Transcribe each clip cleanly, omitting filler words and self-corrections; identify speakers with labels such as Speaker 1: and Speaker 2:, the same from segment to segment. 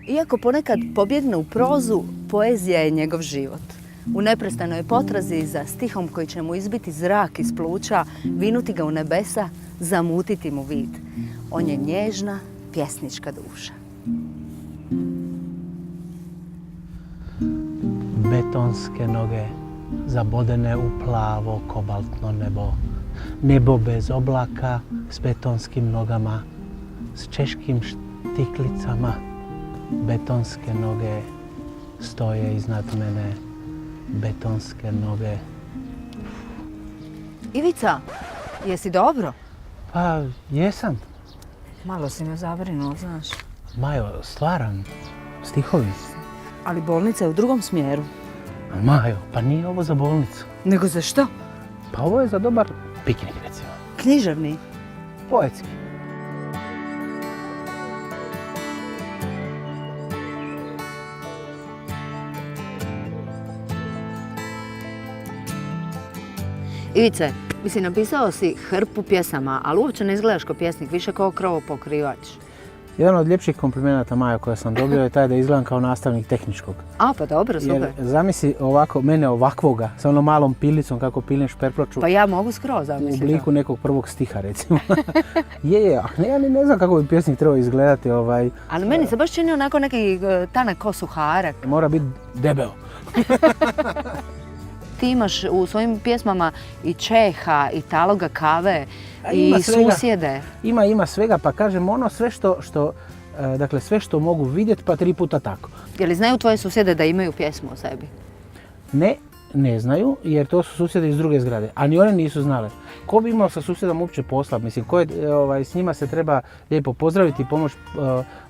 Speaker 1: Iako ponekad pobjegne u prozu, poezija je njegov život. U neprestanoj potrazi za stihom koji će mu izbiti zrak iz pluća, vinuti ga u nebesa, zamutiti mu vid. On je nježna, pjesnička duša.
Speaker 2: Betonske noge zabodene u plavo kobaltno nebo. Nebo bez oblaka s betonskim nogama, s češkim štiklicama. Betonske noge stoje iznad mene. Betonske noge.
Speaker 1: Ivica, jesi dobro?
Speaker 2: Pa, jesam.
Speaker 1: Malo si me zabrinuo, znaš.
Speaker 2: Majo, stvaram stihovi.
Speaker 1: Ali bolnica je u drugom smjeru.
Speaker 2: Majo, pa nije ovo za bolnicu.
Speaker 1: Nego za što?
Speaker 2: Pa ovo je za dobar piknik, recimo.
Speaker 1: Književni.
Speaker 2: Poetski.
Speaker 1: Ivice, mislim, napisao si hrpu pjesama, ali uopće ne izgledaš kao pjesnik, više kao krovopokrivač.
Speaker 2: Jedan od ljepših komplimenata, Maja, koje sam dobio je taj da izgledam kao nastavnik tehničkog.
Speaker 1: A, pa dobro, super.
Speaker 2: Jer zamisli ovako, mene ovakvoga, sa onom malom pilicom kako pilim šperploču.
Speaker 1: Pa ja mogu skroz
Speaker 2: U
Speaker 1: zamisliti.
Speaker 2: obliku nekog prvog stiha, recimo. Ja ne znam kako bi pjesnik trebao izgledati.
Speaker 1: Ali meni se baš čini onako neki tanak ko suharak.
Speaker 2: Mora biti debel.
Speaker 1: Ti imaš u svojim pjesmama i Čeha, i taloga kave, i
Speaker 2: svega.
Speaker 1: susjede.
Speaker 2: Ima svega, pa kažem ono sve što mogu vidjeti pa 3 puta tako.
Speaker 1: Je li znaju tvoje susjede da imaju pjesmu o sebi?
Speaker 2: Ne znaju, jer to su susjede iz druge zgrade, a ni one nisu znale. Ko bi imao sa susjedom uopće posla? Mislim, s njima se treba lijepo pozdraviti i pomoći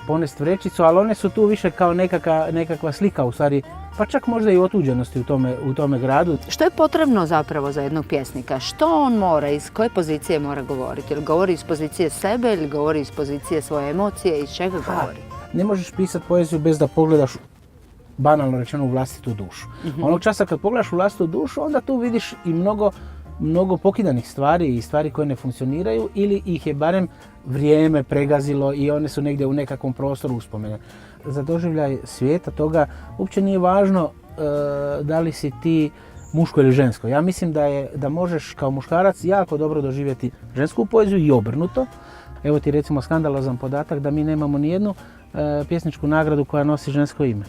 Speaker 2: ponesti vrećicu, ali one su tu više kao nekakva slika, u stvari, pa čak možda i otuđenosti u tome gradu.
Speaker 1: Što je potrebno zapravo za jednog pjesnika? Što on mora, iz koje pozicije mora govoriti? Ili govori iz pozicije sebe ili govori iz pozicije svoje emocije, iz čega govori?
Speaker 2: Ne možeš pisati poeziju bez da pogledaš, banalno rečeno, u vlastitu dušu. Onog časa kad pogledaš u vlastitu dušu, onda tu vidiš i mnogo pokidanih stvari i stvari koje ne funkcioniraju ili ih je barem vrijeme pregazilo i one su negdje u nekakvom prostoru uspomene. Za doživljaj svijeta toga uopće nije važno da li si ti muško ili žensko. Ja mislim da možeš kao muškarac jako dobro doživjeti žensku poeziju i obrnuto. Evo ti recimo skandalozan podatak da mi nemamo nijednu pjesničku nagradu koja nosi žensko ime.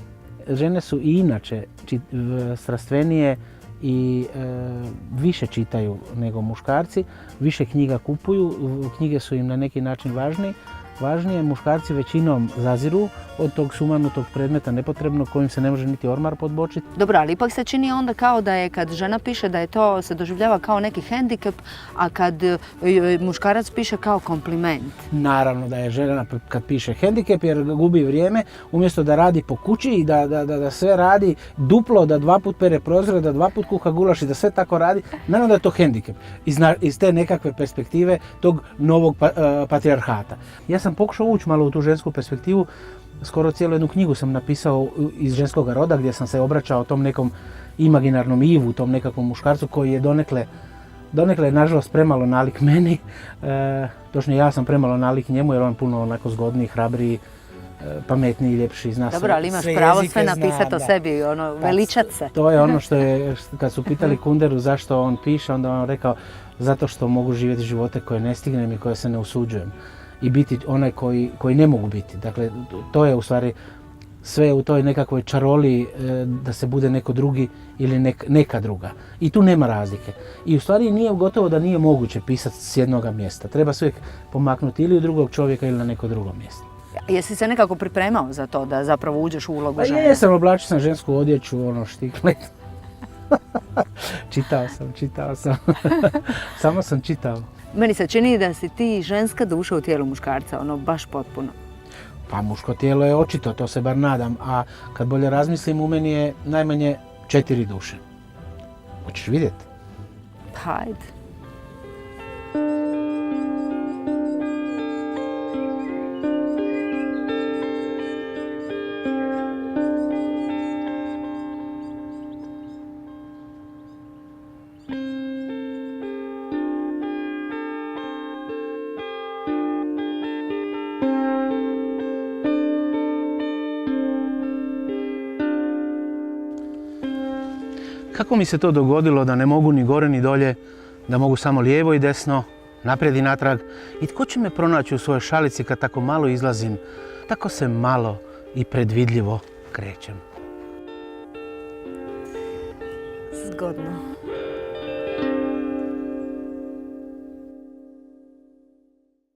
Speaker 2: Žene su i inače strastvenije i više čitaju nego muškarci, više knjiga kupuju, knjige su im na neki način važnije. Muškarci većinom zaziru od tog sumanutog predmeta nepotrebnog kojim se ne može niti ormar podbočiti.
Speaker 1: Dobro, ali ipak se čini onda kao da je kad žena piše da je to se doživljava kao neki hendikep, a kad muškarac piše kao kompliment.
Speaker 2: Naravno da je žena kad piše hendikep jer gubi vrijeme, umjesto da radi po kući i da sve radi duplo, da 2 put pere prozore, da 2 put kuha gulaš i da sve tako radi, naravno da je to hendikep iz te nekakve perspektive tog novog patrijarhata. Ja sam pokušao ući malo u tu žensku perspektivu, skoro cijelu jednu knjigu sam napisao iz ženskog roda gdje sam se obraćao tom nekom imaginarnom Ivu, tom nekakvom muškarcu koji je donekle nažalost premalo nalik meni. Točno ja sam premalo nalik njemu jer on puno onako zgodniji, hrabriji, pametniji, ljepši, zna sve.
Speaker 1: Dobro, ali imaš pravo sve napisati o sebi, veličat se.
Speaker 2: To je ono što je, kad su pitali Kunderu zašto on piše, onda on rekao zato što mogu živjeti živote koje ne stignem i koje se ne usuđujem. I biti onaj koji ne mogu biti. Dakle, to je u stvari sve u toj nekakvoj čaroli da se bude neko drugi ili neka druga. I tu nema razlike. I u stvari nije gotovo da nije moguće pisati s jednog mjesta. Treba se uvijek pomaknuti ili u drugog čovjeka ili na neko drugo mjesto.
Speaker 1: Jesi se nekako pripremao za to da zapravo uđeš u ulogu žene?
Speaker 2: Jesam, oblačio sam žensku odjeću, štiklet. Čitao sam. Samo sam čitao.
Speaker 1: Meni se čini da si ti ženska duša u tijelu muškarca, baš potpuno.
Speaker 2: Pa muško tijelo je očito, to se bar nadam, a kad bolje razmislim u meni je najmanje 4 duše. Hoćeš vidjeti?
Speaker 1: Hajde.
Speaker 2: Kako mi se to dogodilo da ne mogu ni gore ni dolje, da mogu samo lijevo i desno, naprijed i natrag? I tko će me pronaći u svojoj šalici kad tako malo izlazim, tako se malo i predvidljivo krećem?
Speaker 1: Zgodno.